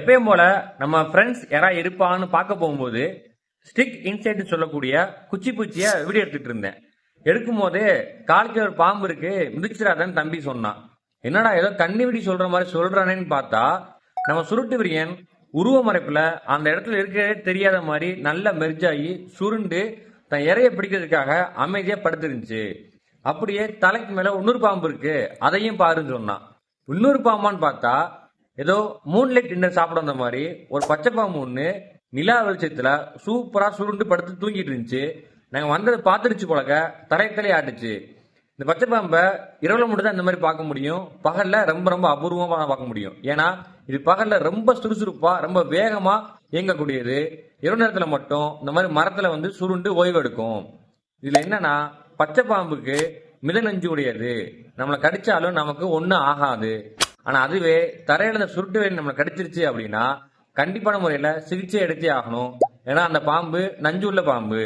எப்பயும் போல நம்ம ஃப்ரெண்ட்ஸ் யாராவது இருப்பான்னு பார்க்க போகும்போது ஸ்டிக் இன்சைட் சொல்லக்கூடிய குச்சி பூச்சிய வீடியோ எடுத்துட்டு இருந்தேன். எடுக்கும் போதே காலுக்கு ஒரு பாம்பு இருக்கு மிதிச்சிடாதன்னு தம்பி சொன்னான். என்னடா ஏதோ கண்ணி விடி சொல்ற மாதிரி சொல்றானேன்னு பார்த்தா நம்ம சுருட்டு விரியன் உருவ மறைப்புல அந்த இடத்துல இருக்கிறதே தெரியாத மாதிரி நல்லா மெர்ஜாகி சுருண்டு தன் இறைய பிடிக்கிறதுக்காக அமைதியா படுத்துருந்துச்சு. அப்படியே தலைக்கு மேல இன்னொரு பாம்பு இருக்கு அதையும் பாருன்னு சொன்னான். இன்னொரு பாம்பான்னு பார்த்தா ஏதோ மூன்லைட் டின்னர் சாப்பிட வந்த மாதிரி ஒரு பச்சை பாம்பு ஒன்று நிலா வெளிச்சத்துல சூப்பரா சுருண்டு படுத்து தூங்கிட்டு இருந்துச்சு. நாங்க வந்ததை பார்த்துருச்சு போலக்க தலை ஆட்டுச்சு. இந்த பச்சை பாம்பை இரவுல மட்டும் தான் இந்த மாதிரி பார்க்க முடியும். பகல்ல ரொம்ப ரொம்ப அபூர்வமா பார்க்க முடியும். ஏன்னா இது பகல்ல ரொம்ப சுறுசுறுப்பா ரொம்ப வேகமா இயங்கக்கூடியது. இரவு நேரத்துல மட்டும் இந்த மாதிரி மரத்துல வந்து சுருண்டு ஓய்வு எடுக்கும். இதுல என்னன்னா பச்சை பாம்புக்கு மித நஞ்சு உடையது. நம்மளை கடிச்சாலும் நமக்கு ஒன்றும் ஆகாது. ஆனா அதுவே தரையில இந்த சுருட்டு வேலி நம்மளை கடிச்சிருச்சு அப்படின்னா கண்டிப்பான முறையில சிகிச்சை எடுத்தே ஆகணும். ஏன்னா அந்த பாம்பு நஞ்சு உள்ள பாம்பு.